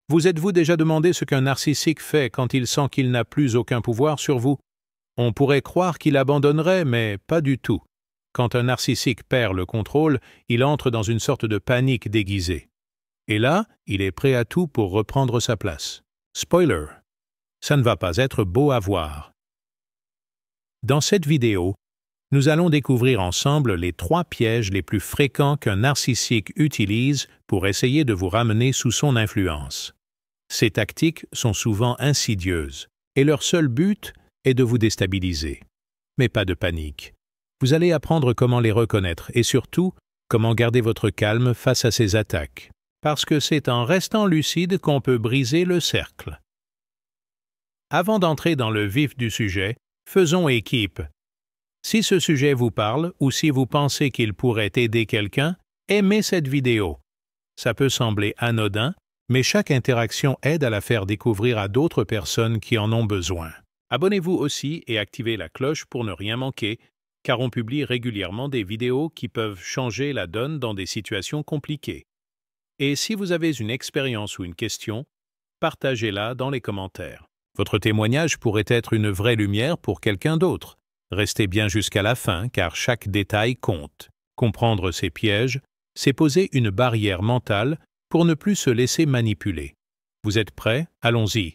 Vous êtes-vous déjà demandé ce qu'un narcissique fait quand il sent qu'il n'a plus aucun pouvoir sur vous? On pourrait croire qu'il abandonnerait, mais pas du tout. Quand un narcissique perd le contrôle, il entre dans une sorte de panique déguisée. Et là, il est prêt à tout pour reprendre sa place. Spoiler, ça ne va pas être beau à voir. Dans cette vidéo, nous allons découvrir ensemble les 3 pièges les plus fréquents qu'un narcissique utilise pour essayer de vous ramener sous son influence. Ces tactiques sont souvent insidieuses, et leur seul but est de vous déstabiliser. Mais pas de panique. Vous allez apprendre comment les reconnaître et surtout, comment garder votre calme face à ces attaques. Parce que c'est en restant lucide qu'on peut briser le cercle. Avant d'entrer dans le vif du sujet, faisons équipe. Si ce sujet vous parle ou si vous pensez qu'il pourrait aider quelqu'un, aimez cette vidéo. Ça peut sembler anodin, mais chaque interaction aide à la faire découvrir à d'autres personnes qui en ont besoin. Abonnez-vous aussi et activez la cloche pour ne rien manquer, car on publie régulièrement des vidéos qui peuvent changer la donne dans des situations compliquées. Et si vous avez une expérience ou une question, partagez-la dans les commentaires. Votre témoignage pourrait être une vraie lumière pour quelqu'un d'autre. Restez bien jusqu'à la fin, car chaque détail compte. Comprendre ces pièges, c'est poser une barrière mentale pour ne plus se laisser manipuler. Vous êtes prêts? Allons-y.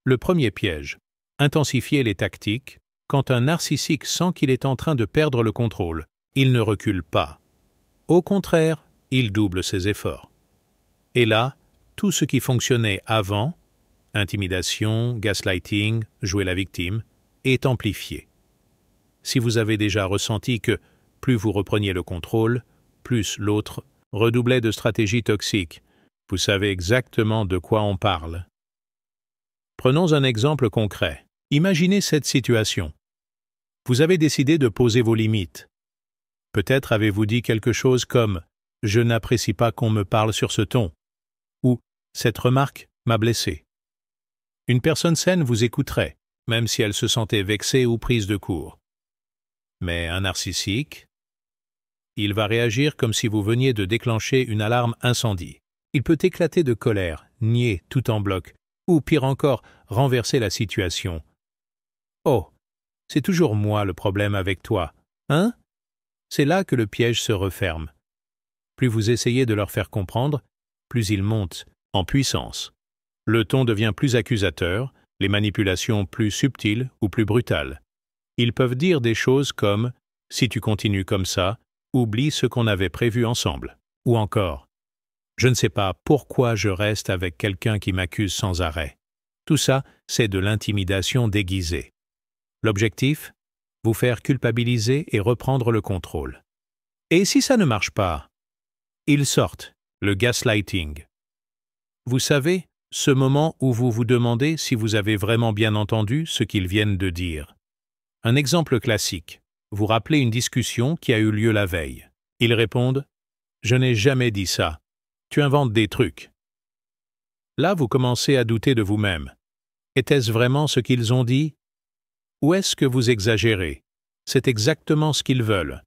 Le premier piège. Intensifier les tactiques. Quand un narcissique sent qu'il est en train de perdre le contrôle, il ne recule pas. Au contraire, il double ses efforts. Et là, tout ce qui fonctionnait avant, intimidation, gaslighting, jouer la victime, est amplifié. Si vous avez déjà ressenti que plus vous repreniez le contrôle, plus l'autre redoublait de stratégies toxiques, vous savez exactement de quoi on parle. Prenons un exemple concret. Imaginez cette situation. Vous avez décidé de poser vos limites. Peut-être avez-vous dit quelque chose comme « Je n'apprécie pas qu'on me parle sur ce ton » ou « Cette remarque m'a blessé ». Une personne saine vous écouterait, même si elle se sentait vexée ou prise de court. Mais un narcissique, il va réagir comme si vous veniez de déclencher une alarme incendie. Il peut éclater de colère, nier tout en bloc, ou pire encore, renverser la situation. « Oh, c'est toujours moi le problème avec toi, hein ?» C'est là que le piège se referme. Plus vous essayez de leur faire comprendre, plus ils montent en puissance. Le ton devient plus accusateur, les manipulations plus subtiles ou plus brutales. Ils peuvent dire des choses comme « Si tu continues comme ça, oublie ce qu'on avait prévu ensemble » ou encore « Je ne sais pas pourquoi je reste avec quelqu'un qui m'accuse sans arrêt ». Tout ça, c'est de l'intimidation déguisée. L'objectif? Vous faire culpabiliser et reprendre le contrôle. Et si ça ne marche pas? Ils sortent, le gaslighting. Vous savez, ce moment où vous vous demandez si vous avez vraiment bien entendu ce qu'ils viennent de dire. Un exemple classique. Vous rappelez une discussion qui a eu lieu la veille. Ils répondent « Je n'ai jamais dit ça. Tu inventes des trucs. » Là, vous commencez à douter de vous-même. Était-ce vraiment ce qu'ils ont dit? Ou est-ce que vous exagérez? C'est exactement ce qu'ils veulent.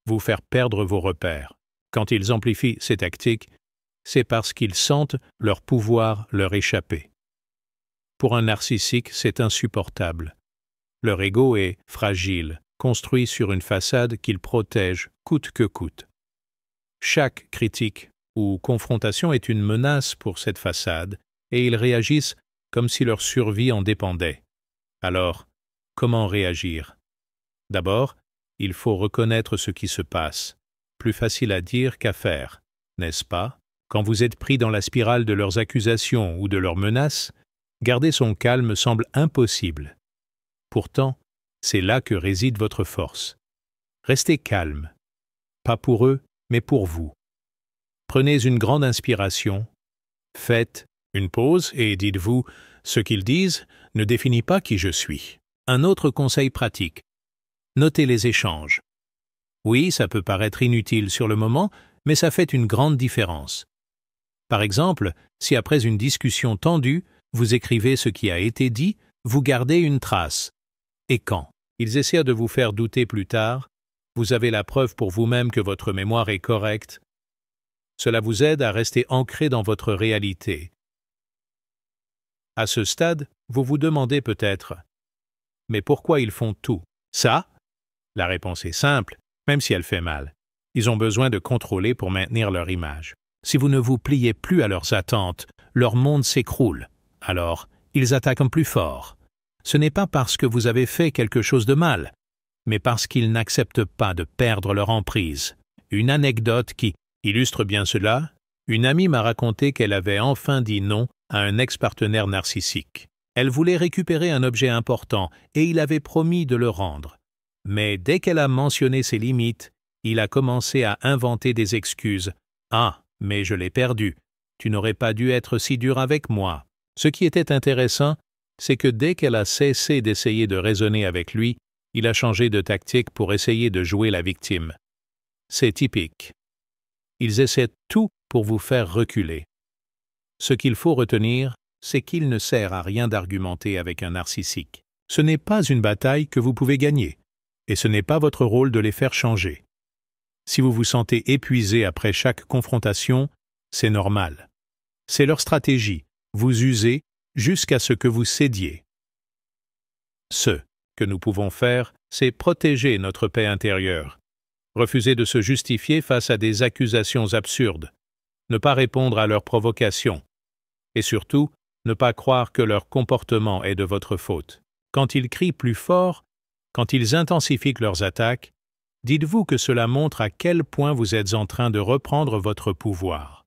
Vous faire perdre vos repères. Quand ils amplifient ces tactiques, c'est parce qu'ils sentent leur pouvoir leur échapper. Pour un narcissique, c'est insupportable. Leur ego est fragile, construit sur une façade qu'ils protègent coûte que coûte. Chaque critique ou confrontation est une menace pour cette façade et ils réagissent comme si leur survie en dépendait. Alors, comment réagir? D'abord, il faut reconnaître ce qui se passe. Plus facile à dire qu'à faire, n'est-ce pas? Quand vous êtes pris dans la spirale de leurs accusations ou de leurs menaces, garder son calme semble impossible. Pourtant, c'est là que réside votre force. Restez calme. Pas pour eux, mais pour vous. Prenez une grande inspiration. Faites une pause et dites-vous « Ce qu'ils disent ne définit pas qui je suis ». Un autre conseil pratique. Notez les échanges. Oui, ça peut paraître inutile sur le moment, mais ça fait une grande différence. Par exemple, si après une discussion tendue, vous écrivez ce qui a été dit, vous gardez une trace. Et quand ils essaient de vous faire douter plus tard, vous avez la preuve pour vous-même que votre mémoire est correcte. Cela vous aide à rester ancré dans votre réalité. À ce stade, vous vous demandez peut-être « Mais pourquoi ils font tout ça ?» La réponse est simple, même si elle fait mal. Ils ont besoin de contrôler pour maintenir leur image. Si vous ne vous pliez plus à leurs attentes, leur monde s'écroule. Alors, ils attaquent plus fort. Ce n'est pas parce que vous avez fait quelque chose de mal, mais parce qu'ils n'acceptent pas de perdre leur emprise. Une anecdote qui illustre bien cela, une amie m'a raconté qu'elle avait enfin dit non à un ex-partenaire narcissique. Elle voulait récupérer un objet important et il avait promis de le rendre. Mais dès qu'elle a mentionné ses limites, il a commencé à inventer des excuses. « Ah, mais je l'ai perdu. Tu n'aurais pas dû être si dur avec moi. » Ce qui était intéressant, c'est que dès qu'elle a cessé d'essayer de raisonner avec lui, il a changé de tactique pour essayer de jouer la victime. C'est typique. Ils essaient tout pour vous faire reculer. Ce qu'il faut retenir, c'est qu'il ne sert à rien d'argumenter avec un narcissique. Ce n'est pas une bataille que vous pouvez gagner, et ce n'est pas votre rôle de les faire changer. Si vous vous sentez épuisé après chaque confrontation, c'est normal. C'est leur stratégie, vous user jusqu'à ce que vous cédiez. Ce que nous pouvons faire, c'est protéger notre paix intérieure. Refuser de se justifier face à des accusations absurdes. Ne pas répondre à leurs provocations. Et surtout, ne pas croire que leur comportement est de votre faute. Quand ils crient plus fort, quand ils intensifient leurs attaques, dites-vous que cela montre à quel point vous êtes en train de reprendre votre pouvoir.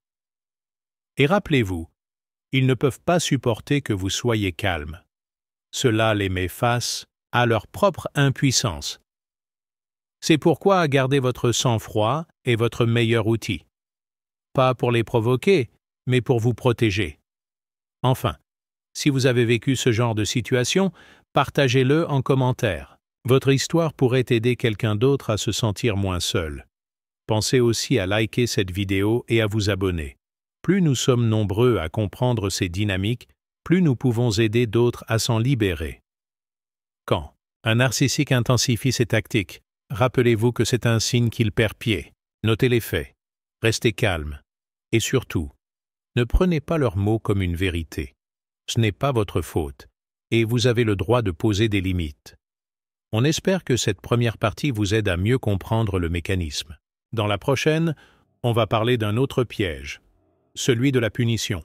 Et rappelez-vous, ils ne peuvent pas supporter que vous soyez calme. Cela les met face à leur propre impuissance. C'est pourquoi garder votre sang-froid est votre meilleur outil. Pas pour les provoquer, mais pour vous protéger. Enfin, si vous avez vécu ce genre de situation, partagez-le en commentaire. Votre histoire pourrait aider quelqu'un d'autre à se sentir moins seul. Pensez aussi à liker cette vidéo et à vous abonner. Plus nous sommes nombreux à comprendre ces dynamiques, plus nous pouvons aider d'autres à s'en libérer. Quand un narcissique intensifie ses tactiques, rappelez-vous que c'est un signe qu'il perd pied. Notez les faits. Restez calme. Et surtout, ne prenez pas leurs mots comme une vérité. Ce n'est pas votre faute, et vous avez le droit de poser des limites. On espère que cette première partie vous aide à mieux comprendre le mécanisme. Dans la prochaine, on va parler d'un autre piège, celui de la punition.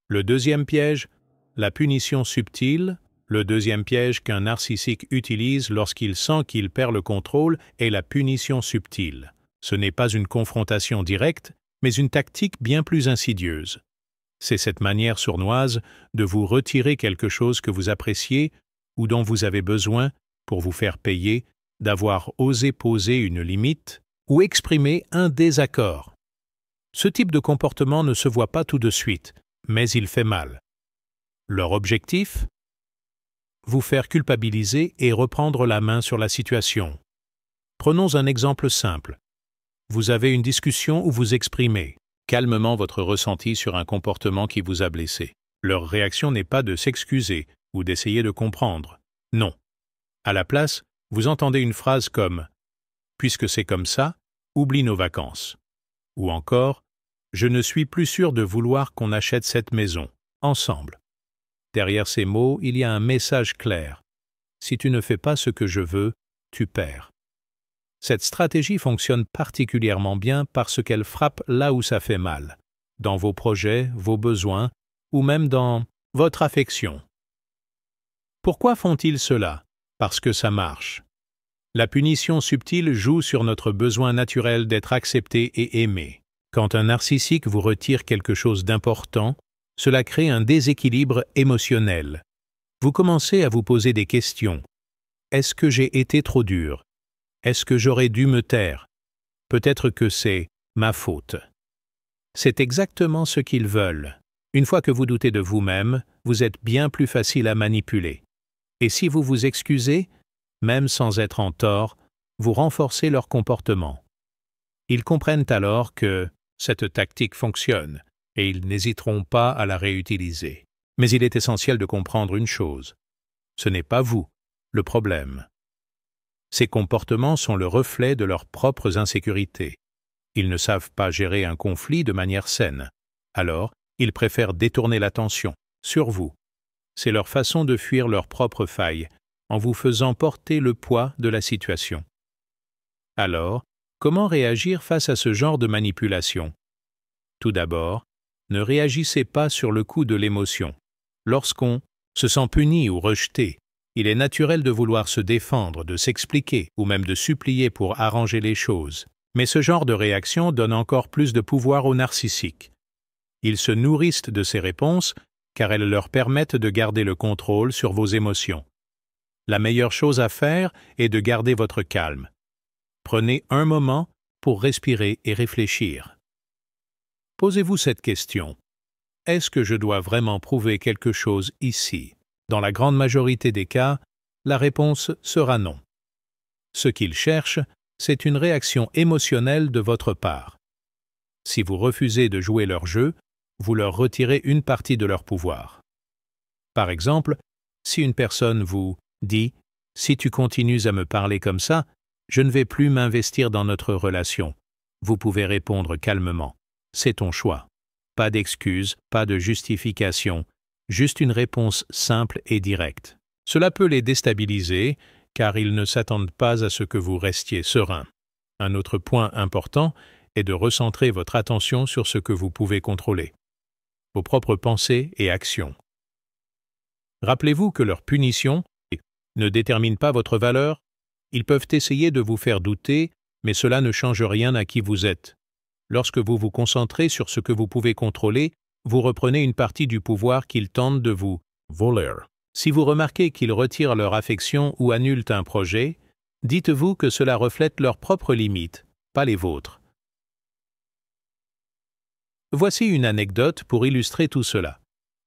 Le deuxième piège, la punition subtile. Le deuxième piège qu'un narcissique utilise lorsqu'il sent qu'il perd le contrôle est la punition subtile. Ce n'est pas une confrontation directe, mais une tactique bien plus insidieuse. C'est cette manière sournoise de vous retirer quelque chose que vous appréciez ou dont vous avez besoin pour vous faire payer d'avoir osé poser une limite ou exprimer un désaccord. Ce type de comportement ne se voit pas tout de suite, mais il fait mal. Leur objectif ? Vous faire culpabiliser et reprendre la main sur la situation. Prenons un exemple simple. Vous avez une discussion où vous exprimez calmement votre ressenti sur un comportement qui vous a blessé. Leur réaction n'est pas de s'excuser ou d'essayer de comprendre. Non. À la place, vous entendez une phrase comme « Puisque c'est comme ça, oublie nos vacances » ou encore « Je ne suis plus sûr de vouloir qu'on achète cette maison, ensemble ». Derrière ces mots, il y a un message clair. Si tu ne fais pas ce que je veux, tu perds. Cette stratégie fonctionne particulièrement bien parce qu'elle frappe là où ça fait mal, dans vos projets, vos besoins, ou même dans votre affection. Pourquoi font-ils cela? Parce que ça marche. La punition subtile joue sur notre besoin naturel d'être accepté et aimé. Quand un narcissique vous retire quelque chose d'important, cela crée un déséquilibre émotionnel. Vous commencez à vous poser des questions. Est-ce que j'ai été trop dur? Est-ce que j'aurais dû me taire? Peut-être que c'est ma faute. C'est exactement ce qu'ils veulent. Une fois que vous doutez de vous-même, vous êtes bien plus facile à manipuler. Et si vous vous excusez, même sans être en tort, vous renforcez leur comportement. Ils comprennent alors que cette tactique fonctionne et ils n'hésiteront pas à la réutiliser. Mais il est essentiel de comprendre une chose. Ce n'est pas vous, le problème. Ces comportements sont le reflet de leurs propres insécurités. Ils ne savent pas gérer un conflit de manière saine. Alors, ils préfèrent détourner l'attention sur vous C'est leur façon de fuir leurs propres failles, en vous faisant porter le poids de la situation. Alors, comment réagir face à ce genre de manipulation? Tout d'abord, ne réagissez pas sur le coup de l'émotion. Lorsqu'on se sent puni ou rejeté, il est naturel de vouloir se défendre, de s'expliquer ou même de supplier pour arranger les choses. Mais ce genre de réaction donne encore plus de pouvoir aux narcissiques. Ils se nourrissent de ces réponses car elles leur permettent de garder le contrôle sur vos émotions. La meilleure chose à faire est de garder votre calme. Prenez un moment pour respirer et réfléchir. Posez-vous cette question. Est-ce que je dois vraiment prouver quelque chose ici? Dans la grande majorité des cas, la réponse sera non. Ce qu'ils cherchent, c'est une réaction émotionnelle de votre part. Si vous refusez de jouer leur jeu, vous leur retirez une partie de leur pouvoir. Par exemple, si une personne vous dit « Si tu continues à me parler comme ça, je ne vais plus m'investir dans notre relation », vous pouvez répondre calmement « C'est ton choix ». Pas d'excuses, pas de justification, juste une réponse simple et directe. Cela peut les déstabiliser, car ils ne s'attendent pas à ce que vous restiez serein. Un autre point important est de recentrer votre attention sur ce que vous pouvez contrôler, vos propres pensées et actions. Rappelez-vous que leur punition ne détermine pas votre valeur. Ils peuvent essayer de vous faire douter, mais cela ne change rien à qui vous êtes. Lorsque vous vous concentrez sur ce que vous pouvez contrôler, vous reprenez une partie du pouvoir qu'ils tentent de vous voler. Si vous remarquez qu'ils retirent leur affection ou annulent un projet, dites-vous que cela reflète leurs propres limites, pas les vôtres. Voici une anecdote pour illustrer tout cela.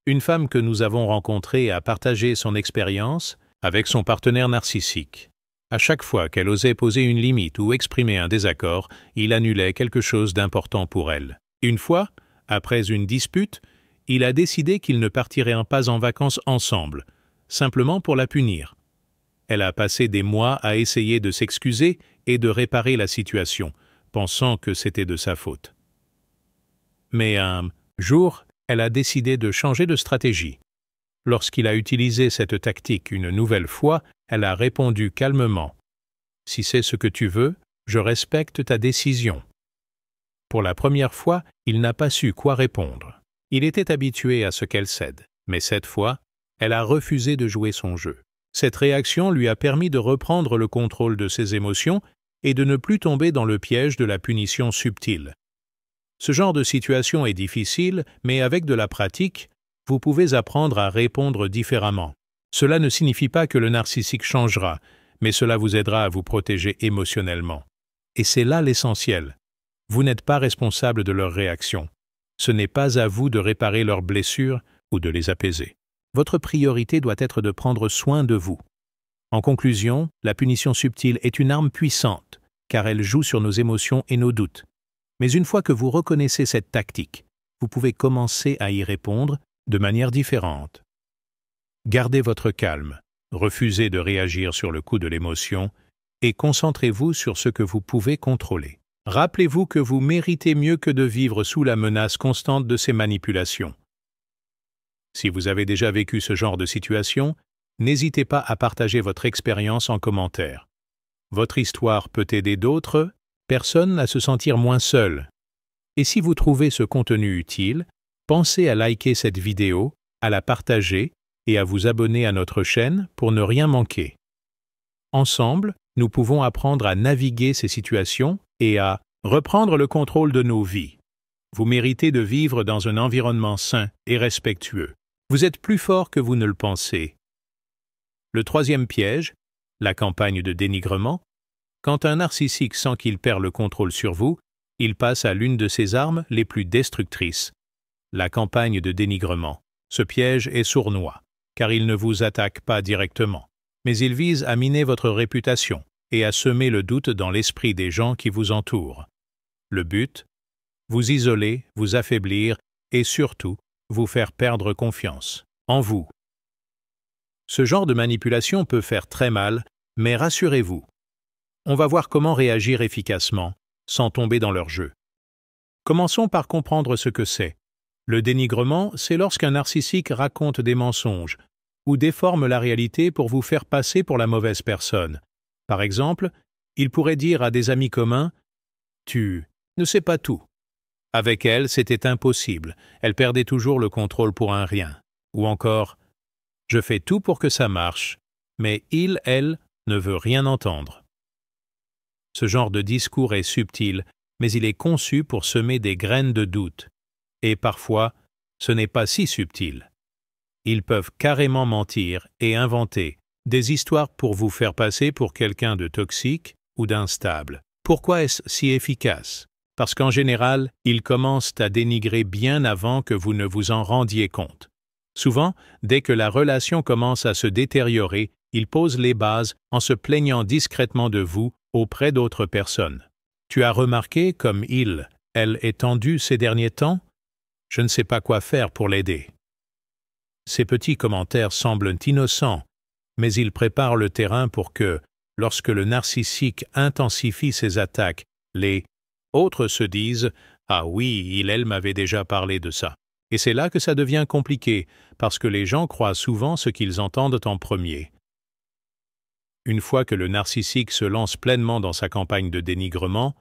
Une femme que nous avons rencontrée a partagé son expérience avec son partenaire narcissique. À chaque fois qu'elle osait poser une limite ou exprimer un désaccord, il annulait quelque chose d'important pour elle. Une fois, après une dispute, il a décidé qu'ils ne partiraient pas en vacances ensemble, simplement pour la punir. Elle a passé des mois à essayer de s'excuser et de réparer la situation, pensant que c'était de sa faute. Mais un jour, elle a décidé de changer de stratégie. Lorsqu'il a utilisé cette tactique une nouvelle fois, elle a répondu calmement « Si c'est ce que tu veux, je respecte ta décision ». Pour la première fois, il n'a pas su quoi répondre. Il était habitué à ce qu'elle cède, mais cette fois, elle a refusé de jouer son jeu. Cette réaction lui a permis de reprendre le contrôle de ses émotions et de ne plus tomber dans le piège de la punition subtile. Ce genre de situation est difficile, mais avec de la pratique, vous pouvez apprendre à répondre différemment. Cela ne signifie pas que le narcissique changera, mais cela vous aidera à vous protéger émotionnellement. Et c'est là l'essentiel. Vous n'êtes pas responsable de leurs réactions. Ce n'est pas à vous de réparer leurs blessures ou de les apaiser. Votre priorité doit être de prendre soin de vous. En conclusion, la punition subtile est une arme puissante, car elle joue sur nos émotions et nos doutes. Mais une fois que vous reconnaissez cette tactique, vous pouvez commencer à y répondre de manière différente. Gardez votre calme, refusez de réagir sur le coup de l'émotion et concentrez-vous sur ce que vous pouvez contrôler. Rappelez-vous que vous méritez mieux que de vivre sous la menace constante de ces manipulations. Si vous avez déjà vécu ce genre de situation, n'hésitez pas à partager votre expérience en commentaire. Votre histoire peut aider d'autres personnes à se sentir moins seules. Et si vous trouvez ce contenu utile, pensez à liker cette vidéo, à la partager et à vous abonner à notre chaîne pour ne rien manquer. Ensemble, nous pouvons apprendre à naviguer ces situations et à reprendre le contrôle de nos vies. Vous méritez de vivre dans un environnement sain et respectueux. Vous êtes plus fort que vous ne le pensez. Le troisième piège, la campagne de dénigrement. Quand un narcissique sent qu'il perd le contrôle sur vous, il passe à l'une de ses armes les plus destructrices, la campagne de dénigrement. Ce piège est sournois, car il ne vous attaque pas directement, mais il vise à miner votre réputation et à semer le doute dans l'esprit des gens qui vous entourent. Le but? Vous isoler, vous affaiblir et surtout, vous faire perdre confiance en vous. Ce genre de manipulation peut faire très mal, mais rassurez-vous. On va voir comment réagir efficacement, sans tomber dans leur jeu. Commençons par comprendre ce que c'est. Le dénigrement, c'est lorsqu'un narcissique raconte des mensonges, ou déforme la réalité pour vous faire passer pour la mauvaise personne. Par exemple, il pourrait dire à des amis communs « Tu ne sais pas tout ». Avec elle, c'était impossible, elle perdait toujours le contrôle pour un rien. Ou encore « Je fais tout pour que ça marche, mais il, elle, ne veut rien entendre ». Ce genre de discours est subtil, mais il est conçu pour semer des graines de doute. Et parfois, ce n'est pas si subtil. Ils peuvent carrément mentir et inventer des histoires pour vous faire passer pour quelqu'un de toxique ou d'instable. Pourquoi est-ce si efficace? Parce qu'en général, ils commencent à dénigrer bien avant que vous ne vous en rendiez compte. Souvent, dès que la relation commence à se détériorer, ils posent les bases en se plaignant discrètement de vous auprès d'autres personnes. Tu as remarqué comme elle est tendue ces derniers temps? Je ne sais pas quoi faire pour l'aider. Ces petits commentaires semblent innocents, mais ils préparent le terrain pour que, lorsque le narcissique intensifie ses attaques, les autres se disent « Ah oui, elle m'avait déjà parlé de ça ». Et c'est là que ça devient compliqué, parce que les gens croient souvent ce qu'ils entendent en premier. Une fois que le narcissique se lance pleinement dans sa campagne de dénigrement,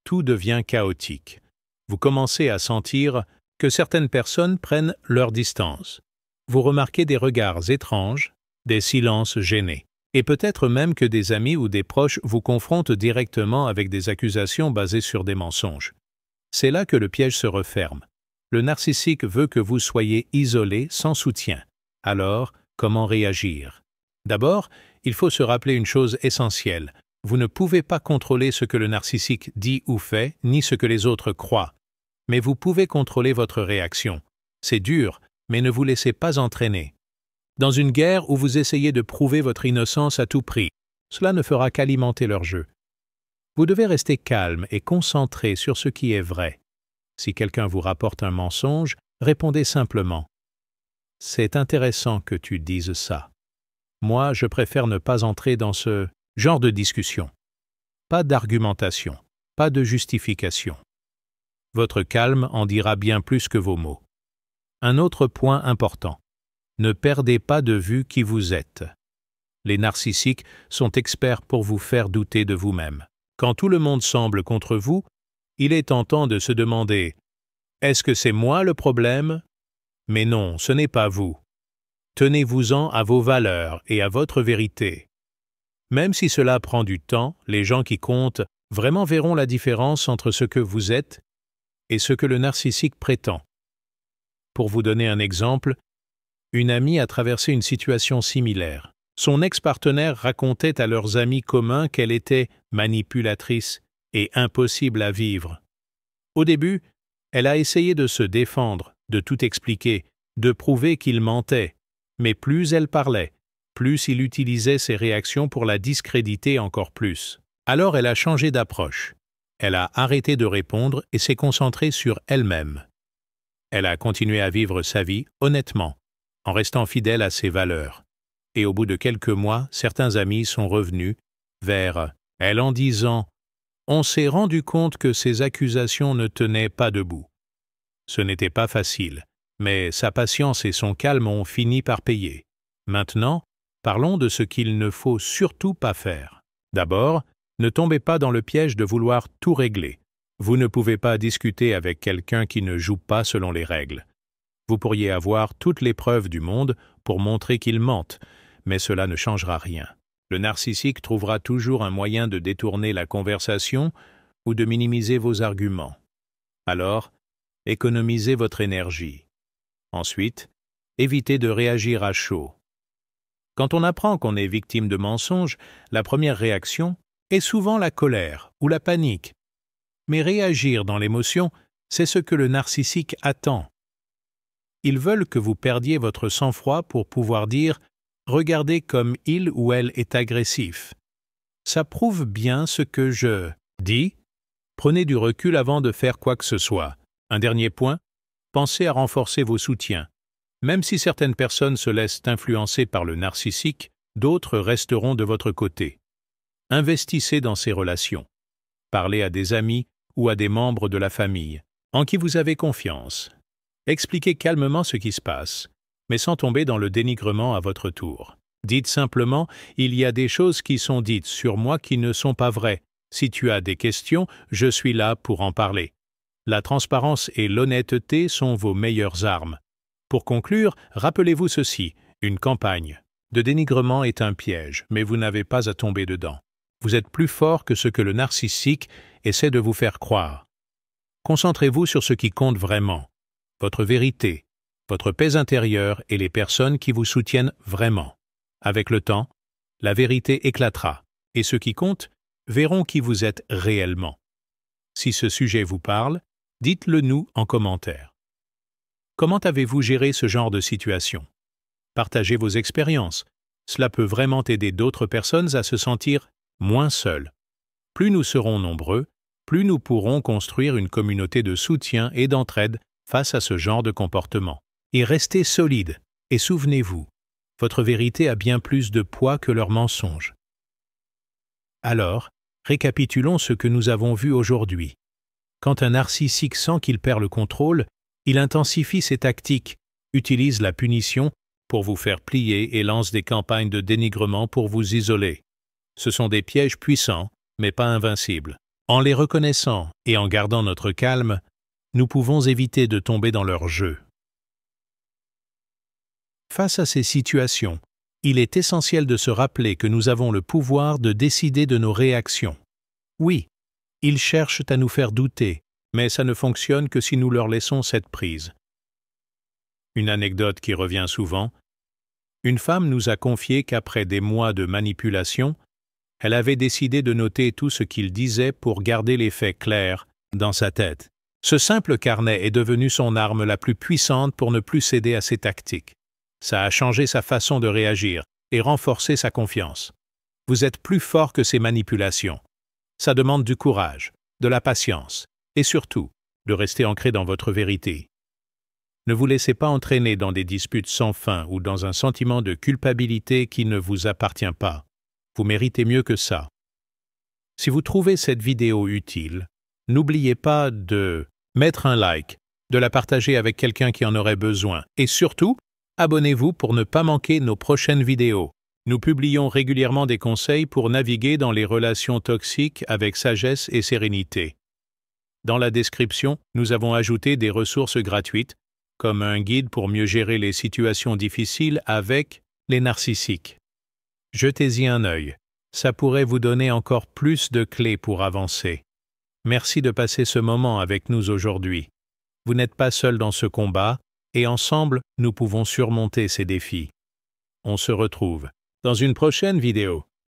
tout devient chaotique. Vous commencez à sentir que certaines personnes prennent leur distance. Vous remarquez des regards étranges, des silences gênés, et peut-être même que des amis ou des proches vous confrontent directement avec des accusations basées sur des mensonges. C'est là que le piège se referme. Le narcissique veut que vous soyez isolé, sans soutien. Alors, comment réagir? D'abord, il faut se rappeler une chose essentielle. Vous ne pouvez pas contrôler ce que le narcissique dit ou fait, ni ce que les autres croient. Mais vous pouvez contrôler votre réaction. C'est dur, mais ne vous laissez pas entraîner. Dans une guerre où vous essayez de prouver votre innocence à tout prix, cela ne fera qu'alimenter leur jeu. Vous devez rester calme et concentré sur ce qui est vrai. Si quelqu'un vous rapporte un mensonge, répondez simplement « C'est intéressant que tu dises ça. Moi, je préfère ne pas entrer dans ce genre de discussion. » Pas d'argumentation, pas de justification. Votre calme en dira bien plus que vos mots. Un autre point important. Ne perdez pas de vue qui vous êtes. Les narcissiques sont experts pour vous faire douter de vous-même. Quand tout le monde semble contre vous, il est tentant de se demander « Est-ce que c'est moi le problème ?» Mais non, ce n'est pas vous. Tenez-vous-en à vos valeurs et à votre vérité. Même si cela prend du temps, les gens qui comptent vraiment verront la différence entre ce que vous êtes et ce que le narcissique prétend. Pour vous donner un exemple, une amie a traversé une situation similaire. Son ex-partenaire racontait à leurs amis communs qu'elle était manipulatrice et impossible à vivre. Au début, elle a essayé de se défendre, de tout expliquer, de prouver qu'il mentait, mais plus elle parlait, plus il utilisait ses réactions pour la discréditer encore plus. Alors elle a changé d'approche. Elle a arrêté de répondre et s'est concentrée sur elle-même. Elle a continué à vivre sa vie honnêtement, en restant fidèle à ses valeurs. Et au bout de quelques mois, certains amis sont revenus vers elle en disant « On s'est rendu compte que ces accusations ne tenaient pas debout. » Ce n'était pas facile, mais sa patience et son calme ont fini par payer. Maintenant, parlons de ce qu'il ne faut surtout pas faire. D'abord, ne tombez pas dans le piège de vouloir tout régler. Vous ne pouvez pas discuter avec quelqu'un qui ne joue pas selon les règles. Vous pourriez avoir toutes les preuves du monde pour montrer qu'il mente, mais cela ne changera rien. Le narcissique trouvera toujours un moyen de détourner la conversation ou de minimiser vos arguments. Alors, économisez votre énergie. Ensuite, évitez de réagir à chaud. Quand on apprend qu'on est victime de mensonges, la première réaction est souvent la colère ou la panique. Mais réagir dans l'émotion, c'est ce que le narcissique attend. Ils veulent que vous perdiez votre sang-froid pour pouvoir dire « Regardez comme il ou elle est agressif. Ça prouve bien ce que je dis. » Prenez du recul avant de faire quoi que ce soit. Un dernier point, pensez à renforcer vos soutiens. Même si certaines personnes se laissent influencer par le narcissique, d'autres resteront de votre côté. Investissez dans ces relations. Parlez à des amis ou à des membres de la famille, en qui vous avez confiance. Expliquez calmement ce qui se passe. mais sans tomber dans le dénigrement à votre tour. Dites simplement « Il y a des choses qui sont dites sur moi qui ne sont pas vraies. Si tu as des questions, je suis là pour en parler. » La transparence et l'honnêteté sont vos meilleures armes. Pour conclure, rappelez-vous ceci, une campagne de dénigrement est un piège, mais vous n'avez pas à tomber dedans. Vous êtes plus fort que ce que le narcissique essaie de vous faire croire. Concentrez-vous sur ce qui compte vraiment, votre vérité, votre paix intérieure et les personnes qui vous soutiennent vraiment. Avec le temps, la vérité éclatera, et ceux qui comptent verront qui vous êtes réellement. Si ce sujet vous parle, dites-le nous en commentaire. Comment avez-vous géré ce genre de situation? Partagez vos expériences. Cela peut vraiment aider d'autres personnes à se sentir moins seules. Plus nous serons nombreux, plus nous pourrons construire une communauté de soutien et d'entraide face à ce genre de comportement. Et restez solides, et souvenez-vous, votre vérité a bien plus de poids que leurs mensonges. Alors, récapitulons ce que nous avons vu aujourd'hui. Quand un narcissique sent qu'il perd le contrôle, il intensifie ses tactiques, utilise la punition pour vous faire plier et lance des campagnes de dénigrement pour vous isoler. Ce sont des pièges puissants, mais pas invincibles. En les reconnaissant et en gardant notre calme, nous pouvons éviter de tomber dans leur jeu. Face à ces situations, il est essentiel de se rappeler que nous avons le pouvoir de décider de nos réactions. Oui, ils cherchent à nous faire douter, mais ça ne fonctionne que si nous leur laissons cette prise. Une anecdote qui revient souvent. Une femme nous a confié qu'après des mois de manipulation, elle avait décidé de noter tout ce qu'il disait pour garder les faits clairs dans sa tête. Ce simple carnet est devenu son arme la plus puissante pour ne plus céder à ses tactiques. Ça a changé sa façon de réagir et renforcé sa confiance. Vous êtes plus fort que ces manipulations. Ça demande du courage, de la patience et surtout de rester ancré dans votre vérité. Ne vous laissez pas entraîner dans des disputes sans fin ou dans un sentiment de culpabilité qui ne vous appartient pas. Vous méritez mieux que ça. Si vous trouvez cette vidéo utile, n'oubliez pas de mettre un like, de la partager avec quelqu'un qui en aurait besoin et surtout, abonnez-vous pour ne pas manquer nos prochaines vidéos. Nous publions régulièrement des conseils pour naviguer dans les relations toxiques avec sagesse et sérénité. Dans la description, nous avons ajouté des ressources gratuites comme un guide pour mieux gérer les situations difficiles avec les narcissiques. Jetez-y un œil, ça pourrait vous donner encore plus de clés pour avancer. Merci de passer ce moment avec nous aujourd'hui. Vous n'êtes pas seul dans ce combat, et ensemble, nous pouvons surmonter ces défis. On se retrouve dans une prochaine vidéo.